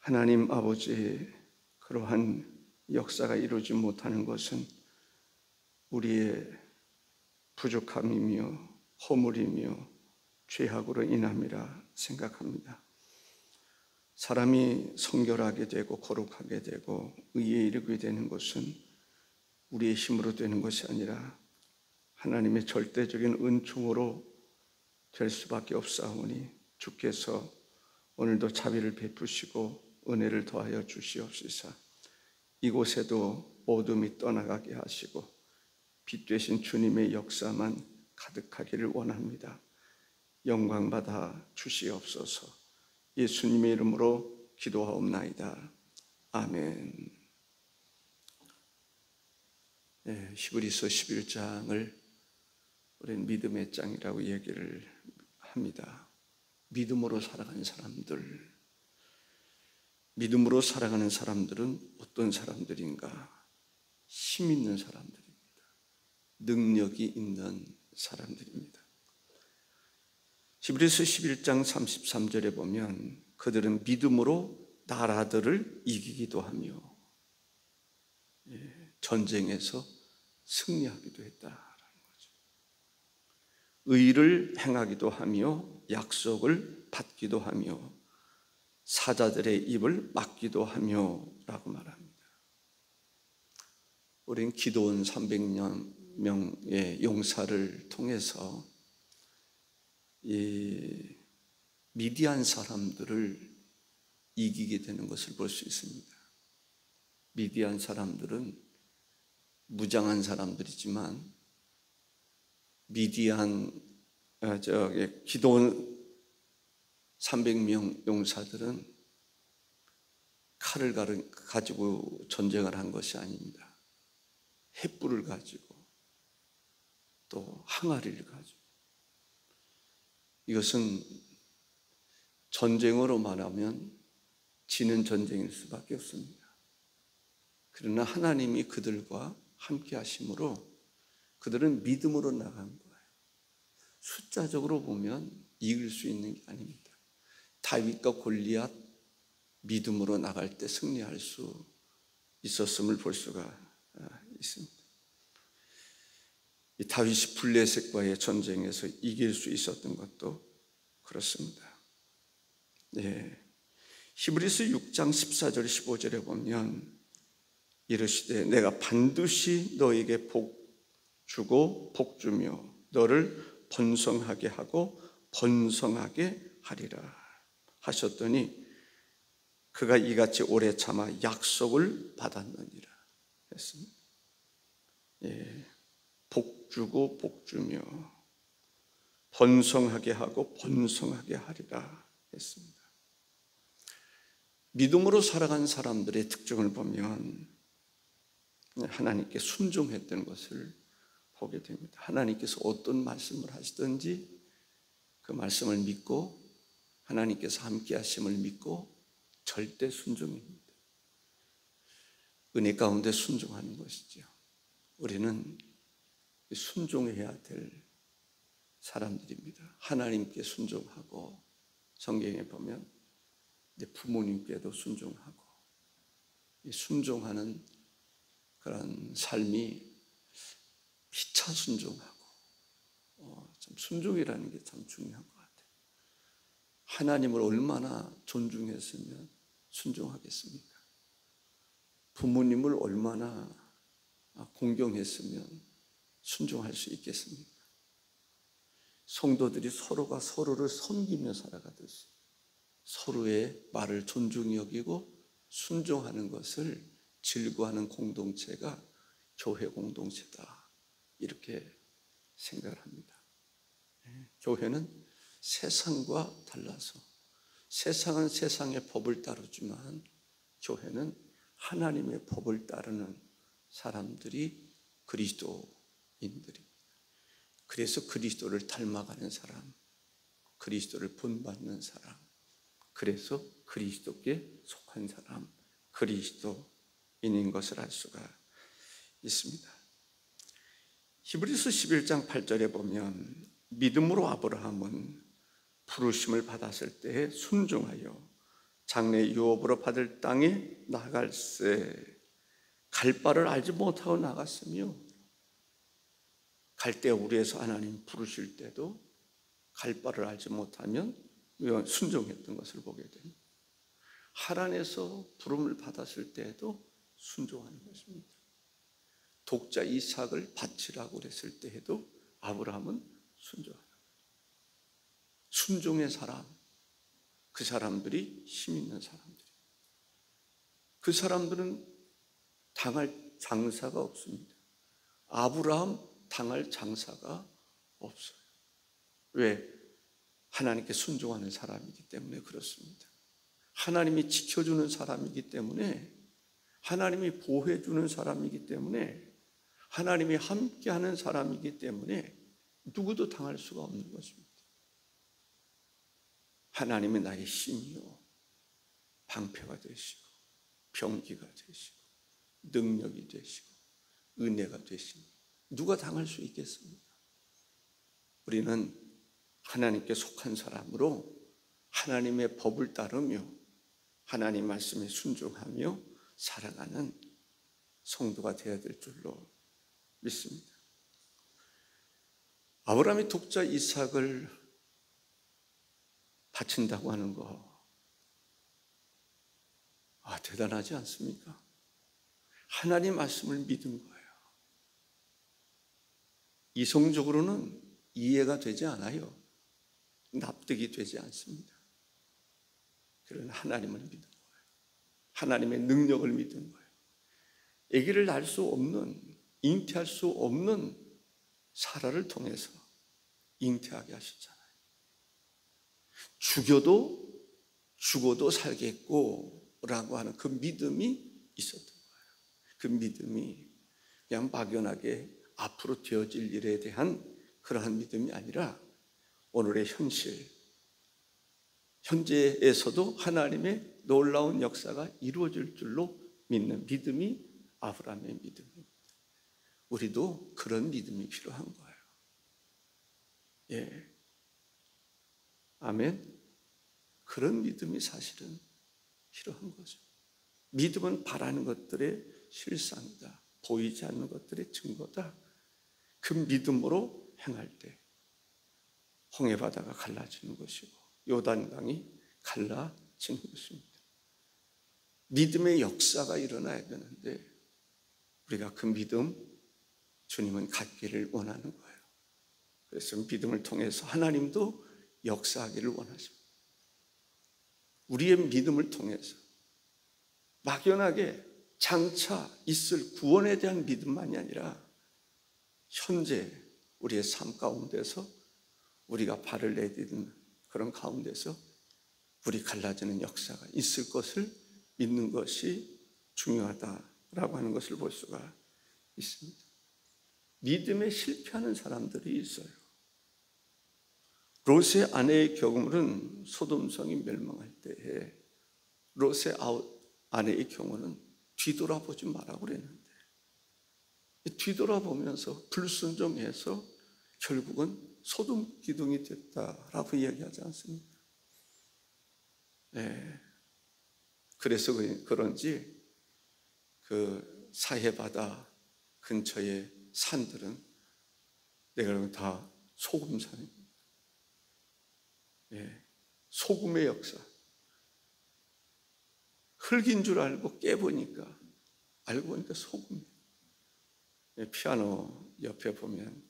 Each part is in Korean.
하나님 아버지의 그러한 역사가 이루어지지 못하는 것은 우리의 부족함이며 허물이며 죄악으로 인함이라 생각합니다. 사람이 성결하게 되고 거룩하게 되고 의에 이르게 되는 것은 우리의 힘으로 되는 것이 아니라 하나님의 절대적인 은총으로 될 수밖에 없사오니 주께서 오늘도 자비를 베푸시고 은혜를 더하여 주시옵소서. 이곳에도 어둠이 떠나가게 하시고 빛 되신 주님의 역사만 가득하기를 원합니다. 영광 받아 주시옵소서. 예수님의 이름으로 기도하옵나이다. 아멘. 히브리서 11장을 우리는 믿음의 장이라고 얘기를 합니다. 믿음으로 살아가는 사람들, 믿음으로 살아가는 사람들은 어떤 사람들인가? 힘 있는 사람들입니다. 능력이 있는 사람들입니다. 히브리서 11장 33절에 보면 그들은 믿음으로 나라들을 이기기도 하며 전쟁에서 승리하기도 했다라는 거죠. 의를 행하기도 하며 약속을 받기도 하며 사자들의 입을 막기도 하며 라고 말합니다. 우린 기드온 300명의 용사를 통해서 이 미디안 사람들을 이기게 되는 것을 볼 수 있습니다. 미디안 사람들은 무장한 사람들이지만 기드온 300명 용사들은 칼을 가지고 전쟁을 한 것이 아닙니다. 횃불을 가지고 또 항아리를 가지고, 이것은 전쟁으로 말하면 지는 전쟁일 수밖에 없습니다. 그러나 하나님이 그들과 함께 하심으로 그들은 믿음으로 나간 거예요. 숫자적으로 보면 이길 수 있는 게 아닙니다. 다윗과 골리앗 믿음으로 나갈 때 승리할 수 있었음을 볼 수가 있습니다. 이 다윗이 블레셋과의 전쟁에서 이길 수 있었던 것도 그렇습니다. 히브리서 6장 14절 15절에 보면 이르시되 내가 반드시 너에게 복 주고 복 주며 너를 번성하게 하고 번성하게 하리라 하셨더니 그가 이같이 오래 참아 약속을 받았느니라 했습니다. 복 주고 복 주며 번성하게 하고 번성하게 하리라 했습니다. 믿음으로 살아간 사람들의 특징을 보면 하나님께 순종했던 것을 보게 됩니다. 하나님께서 어떤 말씀을 하시든지 그 말씀을 믿고 하나님께서 함께 하심을 믿고 절대 순종입니다. 은혜 가운데 순종하는 것이죠. 우리는 순종해야 될 사람들입니다. 하나님께 순종하고 성경에 보면 내 부모님께도 순종하고 순종하는 그런 삶이 피차 순종하고 참 순종이라는 게 참 중요한 것 같아요. 하나님을 얼마나 존중했으면 순종하겠습니까? 부모님을 얼마나 공경했으면 순종할 수 있겠습니까? 성도들이 서로가 서로를 섬기며 살아가듯이 서로의 말을 존중히 여기고 순종하는 것을 즐거워하는 공동체가 교회 공동체다, 이렇게 생각을 합니다. 교회는 세상과 달라서 세상은 세상의 법을 따르지만 교회는 하나님의 법을 따르는 사람들이 그리스도인들입니다. 그래서 그리스도를 닮아가는 사람, 그리스도를 본받는 사람, 그래서 그리스도께 속한 사람, 그리스도인인 것을 알 수가 있습니다. 히브리서 11장 8절에 보면 믿음으로 아브라함은 부르심을 받았을 때에 순종하여 장래 유업으로 받을 땅에 나갈새 갈 바를 알지 못하고 나갔으며 갈대 우리에서 하나님 부르실 때도 갈 바를 알지 못하면 순종했던 것을 보게 됩니다. 하란에서 부름을 받았을 때에도 순종하는 것입니다. 독자 이삭을 바치라고 그랬을 때에도 아브라함은 순종하는 거예요. 순종의 사람, 그 사람들이 힘 있는 사람들이에요. 그 사람들은 당할 장사가 없습니다. 아브라함 당할 장사가 없어요. 왜? 하나님께 순종하는 사람이기 때문에 그렇습니다. 하나님이 지켜주는 사람이기 때문에, 하나님이 보호해주는 사람이기 때문에, 하나님이 함께하는 사람이기 때문에 누구도 당할 수가 없는 것입니다. 하나님이 나의 힘이요 방패가 되시고 병기가 되시고 능력이 되시고 은혜가 되시니 누가 당할 수 있겠습니까? 우리는 하나님께 속한 사람으로 하나님의 법을 따르며 하나님 말씀에 순종하며 살아가는 성도가 되어야 될 줄로 믿습니다. 아브라함이 독자 이삭을 바친다고 하는 거, 대단하지 않습니까? 하나님 말씀을 믿은 거예요. 이성적으로는 이해가 되지 않아요. 납득이 되지 않습니다. 그러나 하나님을 믿은 거예요. 하나님의 능력을 믿은 거예요. 아기를 낳을 수 없는, 잉태할 수 없는 사라를 통해서 잉태하게 하셨잖아요. 죽어도 살겠고 라고 하는 그 믿음이 있었던 거예요. 그 믿음이 그냥 막연하게 앞으로 되어질 일에 대한 그러한 믿음이 아니라 오늘의 현재에서도 하나님의 놀라운 역사가 이루어질 줄로 믿는 믿음이 아브라함의 믿음입니다. 우리도 그런 믿음이 필요한 거예요. 예. 아멘. 그런 믿음이 사실은 필요한 거죠. 믿음은 바라는 것들의 실상이다. 보이지 않는 것들의 증거다. 그 믿음으로 행할 때 홍해 바다가 갈라지는 것이고 요단강이 갈라지는 것입니다. 믿음의 역사가 일어나야 되는데 우리가 그 믿음 주님은 갖기를 원하는 거예요. 그래서 믿음을 통해서 하나님도 역사하기를 원하십니다. 우리의 믿음을 통해서 막연하게 장차 있을 구원에 대한 믿음만이 아니라 현재 우리의 삶 가운데서 우리가 발을 내딛는 그런 가운데서 우리 갈라지는 역사가 있을 것을 믿는 것이 중요하다라고 하는 것을 볼 수가 있습니다. 믿음에 실패하는 사람들이 있어요. 롯의 아내의 경우는 소돔성이 멸망할 때에 롯의 아내의 경우는 뒤돌아보지 말라고 그랬는데 뒤돌아보면서 불순종해서 결국은 소돔 기둥이 됐다라고 이야기하지 않습니까? 네. 그래서 그런지 그 사해바다 근처의 산들은 내가 다 소금산입니다. 네. 소금의 역사. 흙인 줄 알고 깨보니까 알고 보니까 소금이에요. 피아노 옆에 보면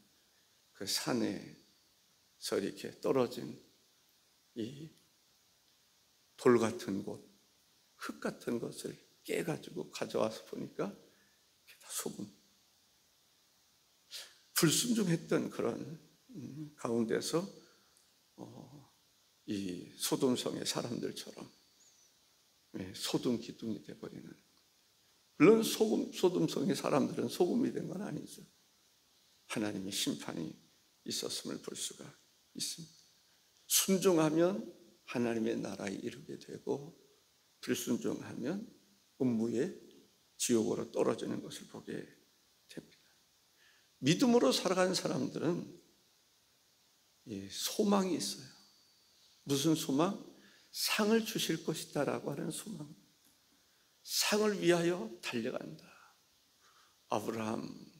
그 산에서 이렇게 떨어진 이 돌 같은 곳, 흙 같은 것을 깨가지고 가져와서 보니까 그게 다 소금. 불순종했던 그런 가운데서 이 소돔성의 사람들처럼 소금 기둥이 되어버리는. 물론 소돔성의 사람들은 소금이 된 건 아니죠. 하나님의 심판이 있었음을 볼 수가 있습니다. 순종하면 하나님의 나라에 이르게 되고 불순종하면 음부의 지옥으로 떨어지는 것을 보게 됩니다. 믿음으로 살아가는 사람들은 소망이 있어요. 무슨 소망? 상을 주실 것이다라고 하는 소망, 상을 위하여 달려간다. 아브라함,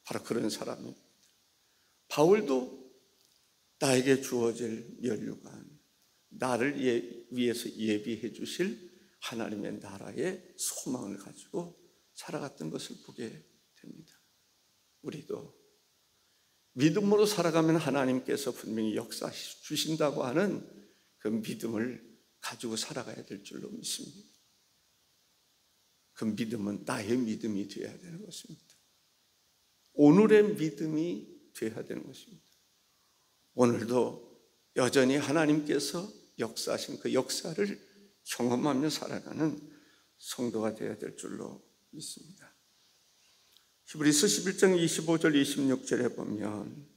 바로 그런 사람입니다. 바울도 나에게 주어질 면류관, 나를 위해서 예비해 주실 하나님의 나라의 소망을 가지고 살아갔던 것을 보게 됩니다. 우리도 믿음으로 살아가면 하나님께서 분명히 역사해 주신다고 하는 그 믿음을 가지고 살아가야 될 줄로 믿습니다. 그 믿음은 나의 믿음이 되어야 되는 것입니다. 오늘의 믿음이 되어야 되는 것입니다. 오늘도 여전히 하나님께서 역사하신 그 역사를 경험하며 살아가는 성도가 되어야 될 줄로 믿습니다. 히브리서 11장 25절 26절에 보면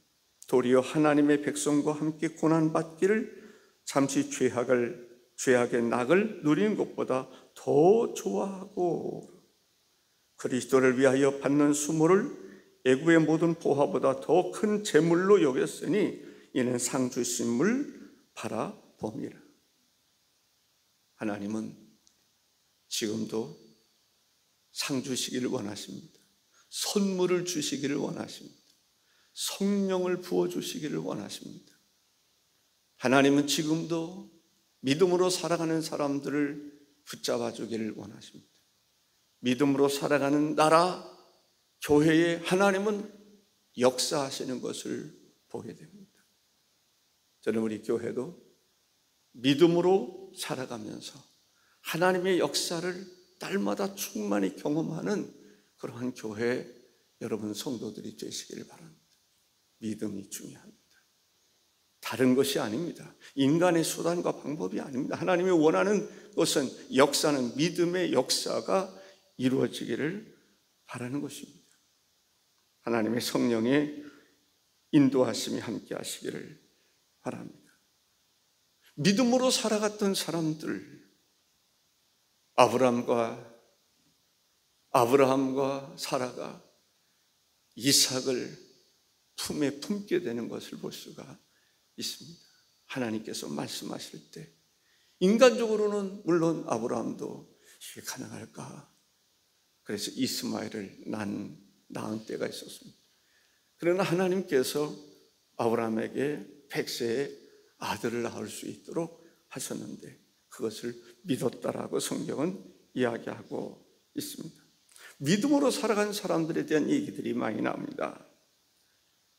도리어 하나님의 백성과 함께 고난받기를 잠시 죄악의 낙을 누리는 것보다 더 좋아하고 그리스도를 위하여 받는 수모를 애굽의 모든 보화보다 더 큰 재물로 여겼으니 이는 상 주심을 바라봄이라. 하나님은 지금도 상 주시기를 원하십니다. 선물을 주시기를 원하십니다. 성령을 부어주시기를 원하십니다. 하나님은 지금도 믿음으로 살아가는 사람들을 붙잡아 주기를 원하십니다. 믿음으로 살아가는 나라, 교회에 하나님은 역사하시는 것을 보게 됩니다. 저는 우리 교회도 믿음으로 살아가면서 하나님의 역사를 날마다 충만히 경험하는 그러한 교회 여러분 성도들이 되시기를 바랍니다. 믿음이 중요합니다. 다른 것이 아닙니다. 인간의 수단과 방법이 아닙니다. 하나님이 원하는 것은 역사는 믿음의 역사가 이루어지기를 바라는 것입니다. 하나님의 성령의 인도하심이 함께 하시기를 바랍니다. 믿음으로 살아갔던 사람들, 아브라함과 사라가 이삭을 품에 품게 되는 것을 볼 수가 있습니다. 하나님께서 말씀하실 때 인간적으로는 물론 아브라함도 이게 가능할까? 그래서 이스마엘을 낳은 때가 있었습니다. 그러나 하나님께서 아브라함에게 100세의 아들을 낳을 수 있도록 하셨는데 그것을 믿었다라고 성경은 이야기하고 있습니다. 믿음으로 살아간 사람들에 대한 얘기들이 많이 나옵니다.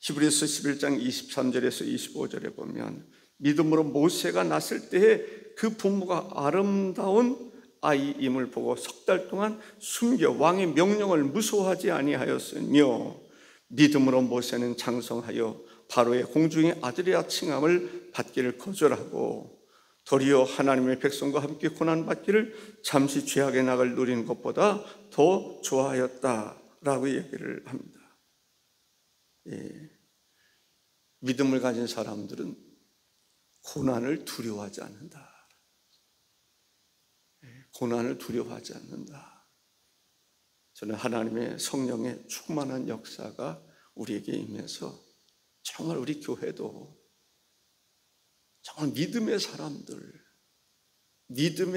히브리서 11장 23절에서 25절에 보면 믿음으로 모세가 났을 때에 그 부모가 아름다운 아이임을 보고 석 달 동안 숨겨 왕의 명령을 무서워하지 아니하였으며 믿음으로 모세는 장성하여 바로의 공중의 아들이라 칭함을 받기를 거절하고 도리어 하나님의 백성과 함께 고난받기를 잠시 죄악의 낙을 누리는 것보다 더 좋아하였다라고 얘기를 합니다. 예. 믿음을 가진 사람들은 고난을 두려워하지 않는다. 고난을 두려워하지 않는다. 저는 하나님의 성령의 충만한 역사가 우리에게 임해서 정말 우리 교회도 정말 믿음의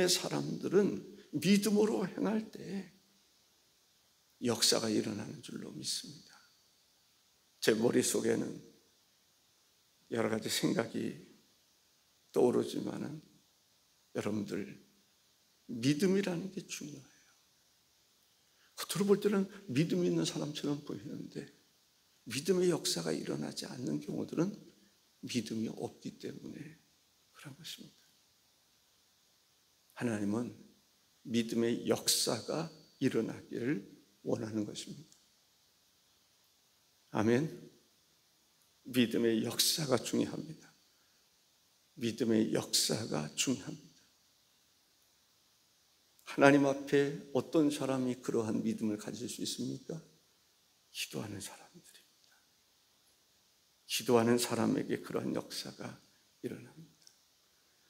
사람들은 믿음으로 행할 때 역사가 일어나는 줄로 믿습니다. 제 머릿속에는 여러 가지 생각이 떠오르지만은 여러분들 믿음이라는 게 중요해요. 겉으로 볼 때는 믿음 있는 사람처럼 보이는데 믿음의 역사가 일어나지 않는 경우들은 믿음이 없기 때문에 그런 것입니다. 하나님은 믿음의 역사가 일어나기를 원하는 것입니다. 아멘. 믿음의 역사가 중요합니다. 믿음의 역사가 중요합니다. 하나님 앞에 어떤 사람이 그러한 믿음을 가질 수 있습니까? 기도하는 사람들입니다. 기도하는 사람에게 그러한 역사가 일어납니다.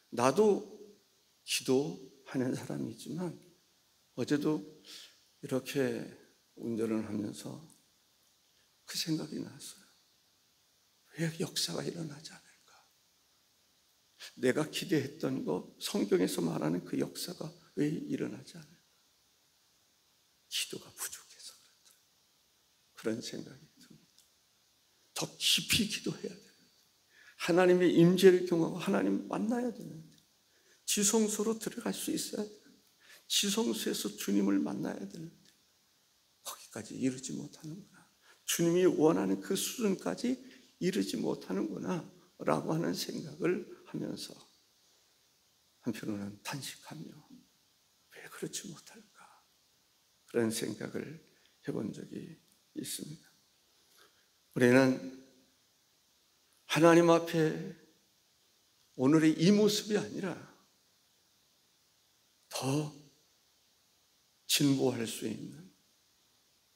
나도 기도하는 사람이지만 어제도 이렇게 운전을 하면서 그 생각이 났어요. 왜 역사가 일어나지 않을까? 내가 기대했던 거, 성경에서 말하는 그 역사가 왜 일어나지 않을까? 기도가 부족해서 그렇다. 그런 생각이 듭니다. 더 깊이 기도해야 되는데, 하나님의 임재를 경험하고 하나님 만나야 되는데, 지성소로 들어갈 수 있어야 되는데, 지성소에서 주님을 만나야 되는데 거기까지 이르지 못하는구나. 주님이 원하는 그 수준까지 이르지 못하는구나 라고 하는 생각을 하면서 한편으로는 탄식하며 왜 그렇지 못할까, 그런 생각을 해본 적이 있습니다. 우리는 하나님 앞에 오늘의 이 모습이 아니라 더 진보할 수 있는,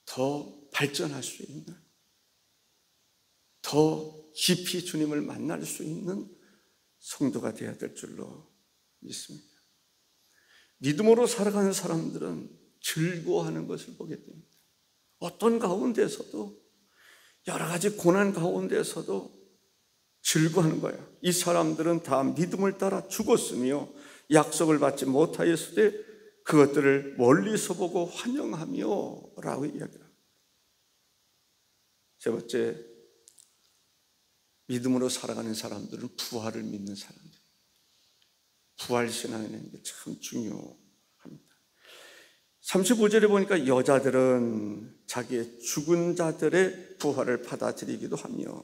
더 발전할 수 있는, 더 깊이 주님을 만날 수 있는 성도가 되어야 될 줄로 믿습니다. 믿음으로 살아가는 사람들은 즐거워하는 것을 보게 됩니다. 어떤 가운데서도, 여러 가지 고난 가운데서도 즐거워하는 거예요. 이 사람들은 다 믿음을 따라 죽었으며 약속을 받지 못하였을 때 그것들을 멀리서 보고 환영하며 라고 이야기합니다. 세 번째, 믿음으로 살아가는 사람들은 부활을 믿는 사람들입니다. 부활신앙이라는 게 참 중요합니다. 35절에 보니까 여자들은 자기의 죽은 자들의 부활을 받아들이기도 하며,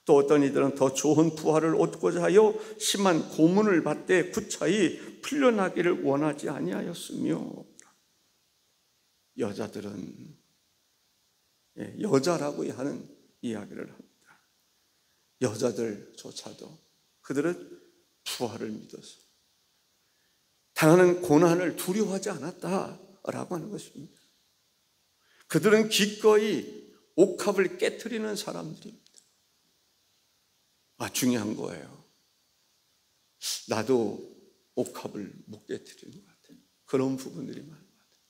또 어떤 이들은 더 좋은 부활을 얻고자 하여 심한 고문을 받되 구차히 풀려나기를 원하지 아니하였으며, 여자들은, 여자라고 하는 이야기를 합니다. 여자들조차도 그들은 부활을 믿어서 당하는 고난을 두려워하지 않았다라고 하는 것입니다. 그들은 기꺼이 옥합을 깨트리는 사람들입니다. 중요한 거예요. 나도 옥합을 못 깨트리는 것 같아요. 그런 부분들이 많은 것 같아요.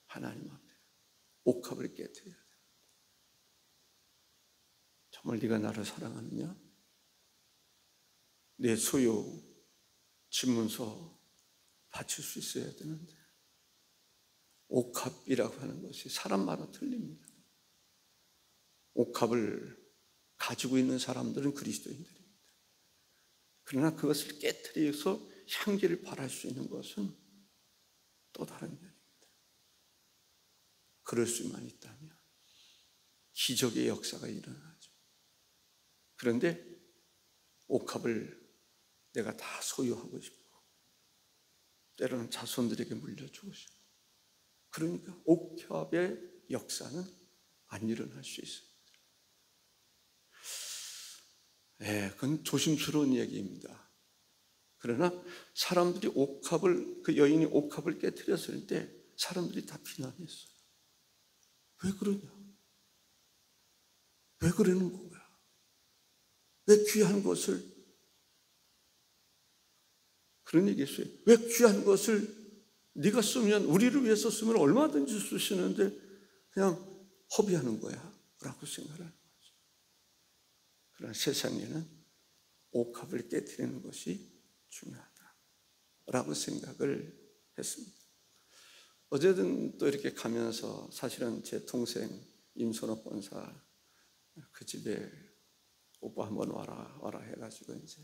하나님 앞에 옥합을 깨트려야 돼요. 정말 네가 나를 사랑하느냐? 내 소유 집문서 바칠 수 있어야 되는데, 옥합이라고 하는 것이 사람 말로 틀립니다. 옥합을 가지고 있는 사람들은 그리스도인들입니다. 그러나 그것을 깨트려서 향기를 발할 수 있는 것은 또 다른 면입니다. 그럴 수만 있다면 기적의 역사가 일어나죠. 그런데 옥합을 내가 다 소유하고 싶고, 때로는 자손들에게 물려주고 싶고, 그러니까 옥합의 역사는 안 일어날 수 있습니다. 그건 조심스러운 얘기입니다. 그러나 사람들이 그 여인이 옥합을 깨트렸을 때 사람들이 다 비난했어요. 왜 그러냐? 왜 그러는 거야? 왜 귀한 것을, 그런 얘기 했어요. 왜 귀한 것을 네가 쓰면, 우리를 위해서 쓰면 얼마든지 쓰시는데 그냥 허비하는 거야 라고 생각하는 거죠. 그러나 세상에는 옥합을 깨트리는 것이 중요하다라고 생각을 했습니다. 어제든 또 이렇게 가면서 사실은 제 동생 임선호 권사 그 집에 오빠 한번 와라 해가지고 이제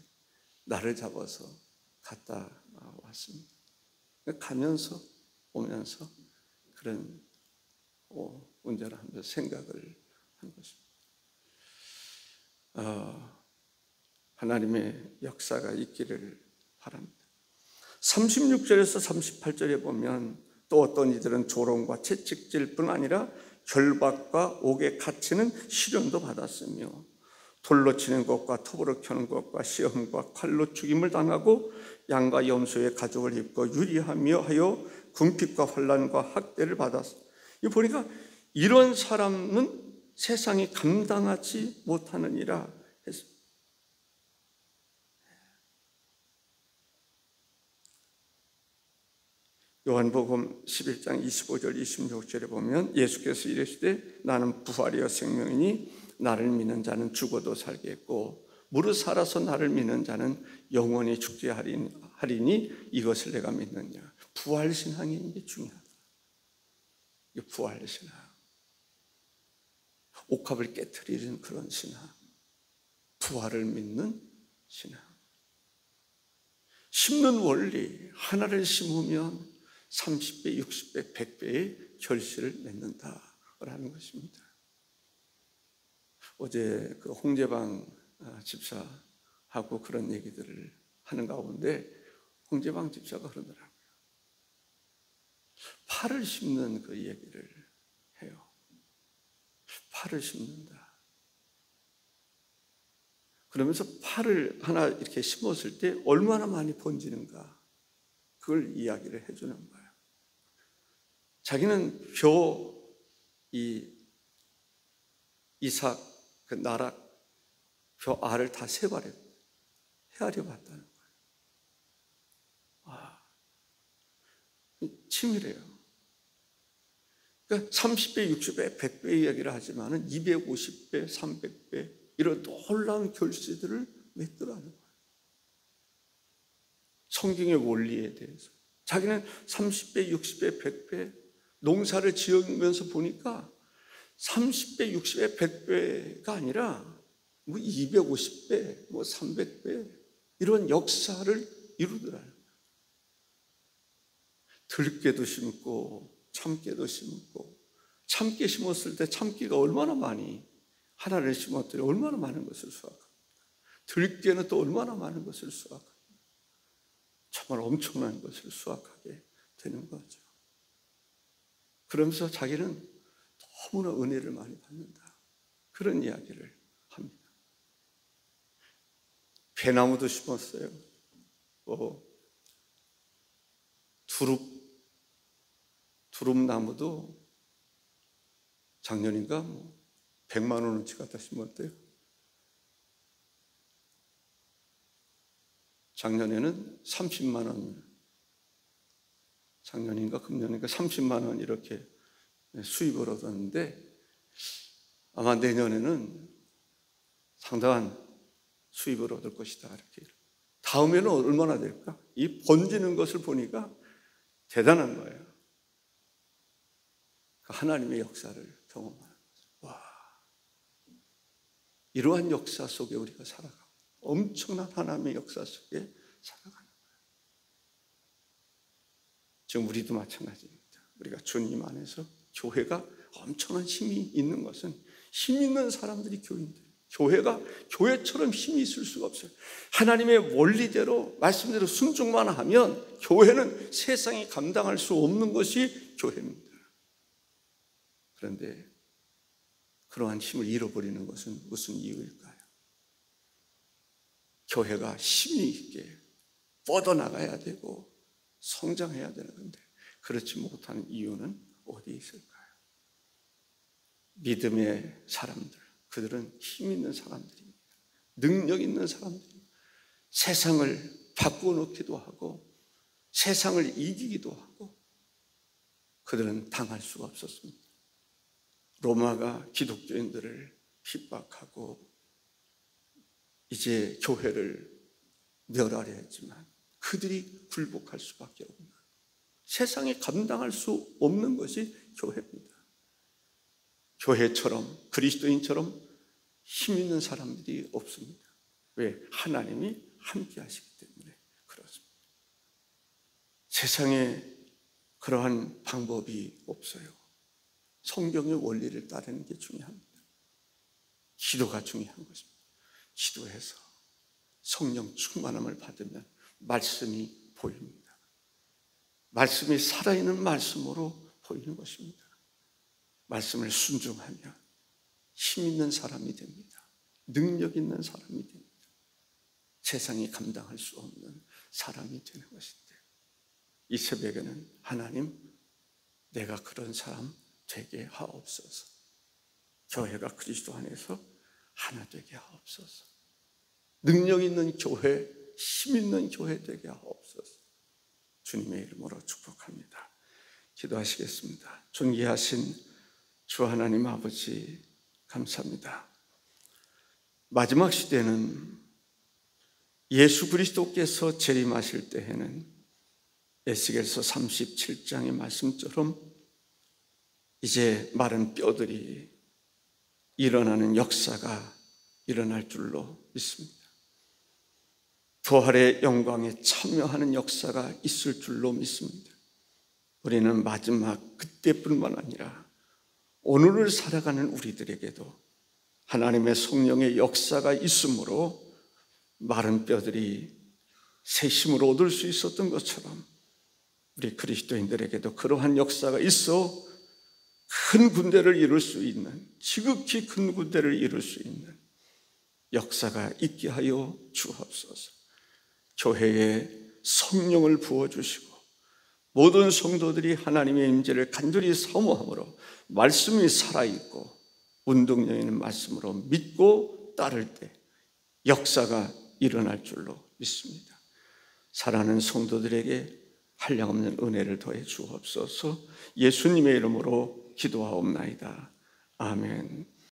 나를 잡아서 갔다 왔습니다. 가면서 오면서 그런 운전을 하면서 생각을 한 것입니다. 하나님의 역사가 있기를 바랍니다. 36절에서 38절에 보면 또 어떤 이들은 조롱과 채찍질뿐 아니라 결박과 옥에 갇히는 시련도 받았으며, 돌로 치는 것과 톱으로 켜는 것과 시험과 칼로 죽임을 당하고 양과 염소의 가죽을 입고 유리하며 하여 궁핍과 환난과 학대를 받았어. 이 보니까 이런 사람은 세상이 감당하지 못하느니라 했습니다. 요한복음 11장 25절 26절에 보면 예수께서 이르시되 나는 부활이요 생명이니 나를 믿는 자는 죽어도 살겠고 무릇 살아서 나를 믿는 자는 영원히 축제하리니 이것을 내가 믿느냐. 부활신앙이 이게 중요하다. 이게 부활신앙. 옥합을 깨트리는 그런 신앙. 부활을 믿는 신앙. 심는 원리, 하나를 심으면 30배, 60배, 100배의 결실을 맺는다라는 것입니다. 어제 그 홍재방 집사하고 그런 얘기들을 하는 가운데 홍재방 집사가 그러더라고요. 파를 심는 그 얘기를 해요. 파를 심는다. 그러면서 파를 하나 이렇게 심었을 때 얼마나 많이 번지는가 그걸 이야기를 해주는 거예요. 자기는 이삭 그 나락 벼 알을 다 헤아려 봤다는 거예요. 치밀해요. 그러니까 30배, 60배, 100배 이야기를 하지만은 250배, 300배 이런 놀라운 결실들을 맺더라는 거예요. 성경의 원리에 대해서 자기는 30배, 60배, 100배 농사를 지으면서 보니까 30배, 60배, 100배가 아니라 뭐 250배, 뭐 300배 이런 역사를 이루더라는 거예요. 들깨도 심고 참깨도 심고 참깨 심었을 때 참깨가 얼마나 많이 하나를 심었더니 얼마나 많은 것을 수확합니다. 들깨는 또 얼마나 많은 것을 수확합니다. 정말 엄청난 것을 수확하게 되는 거죠. 그러면서 자기는 너무나 은혜를 많이 받는다. 그런 이야기를 합니다. 배나무도 심었어요. 두릅나무도 작년인가 100만 원어치 갖다 심었대요. 작년에는 30만 원, 작년인가 금년인가 30만 원 이렇게 수입을 얻었는데 아마 내년에는 상당한 수입을 얻을 것이다. 이렇게. 다음에는 얼마나 될까? 이 번지는 것을 보니까 대단한 거예요. 하나님의 역사를 경험하는 거죠. 와, 이러한 역사 속에 우리가 살아가고 엄청난 하나님의 역사 속에 살아가는 거예요. 지금 우리도 마찬가지입니다. 우리가 주님 안에서 교회가 엄청난 힘이 있는 것은 힘 있는 사람들이 교인들. 교회가 교회처럼 힘이 있을 수가 없어요. 하나님의 원리대로 말씀대로 순종만 하면 교회는 세상이 감당할 수 없는 것이 교회입니다. 그런데 그러한 힘을 잃어버리는 것은 무슨 이유일까요? 교회가 힘이 있게 뻗어나가야 되고 성장해야 되는데 그렇지 못하는 이유는 어디에 있을까요? 믿음의 사람들, 그들은 힘 있는 사람들입니다. 능력 있는 사람들입니다. 세상을 바꾸어 놓기도 하고 세상을 이기기도 하고 그들은 당할 수가 없었습니다. 로마가 기독교인들을 핍박하고 이제 교회를 멸하려 했지만 그들이 굴복할 수밖에 없는 세상에 감당할 수 없는 것이 교회입니다. 교회처럼 그리스도인처럼 힘 있는 사람들이 없습니다. 왜? 하나님이 함께 하시기 때문에 그렇습니다. 세상에 그러한 방법이 없어요. 성경의 원리를 따르는 게 중요합니다. 기도가 중요한 것입니다. 기도해서 성령 충만함을 받으면 말씀이 보입니다. 말씀이 살아있는 말씀으로 보이는 것입니다. 말씀을 순종하면 힘 있는 사람이 됩니다. 능력 있는 사람이 됩니다. 세상이 감당할 수 없는 사람이 되는 것인데 이 새벽에는 하나님, 내가 그런 사람 되게 하옵소서. 교회가 그리스도 안에서 하나 되게 하옵소서. 능력 있는 교회, 힘 있는 교회 되게 하옵소서. 주님의 이름으로 축복합니다. 기도하시겠습니다. 존귀하신 주 하나님 아버지 감사합니다. 마지막 시대는 예수 그리스도께서 재림하실 때에는 에스겔서 37장의 말씀처럼 이제 마른 뼈들이 일어나는 역사가 일어날 줄로 믿습니다. 부활의 영광에 참여하는 역사가 있을 줄로 믿습니다. 우리는 마지막 그때뿐만 아니라 오늘을 살아가는 우리들에게도 하나님의 성령의 역사가 있으므로 마른 뼈들이 새 힘을 얻을 수 있었던 것처럼 우리 그리스도인들에게도 그러한 역사가 있어 큰 군대를 이룰 수 있는, 지극히 큰 군대를 이룰 수 있는 역사가 있게 하여 주옵소서. 교회에 성령을 부어주시고 모든 성도들이 하나님의 임재를 간절히 사모함으로 말씀이 살아있고 운동력있는 말씀으로 믿고 따를 때 역사가 일어날 줄로 믿습니다. 사랑하는 성도들에게 한량없는 은혜를 더해 주옵소서. 예수님의 이름으로 기도하옵나이다. 아멘.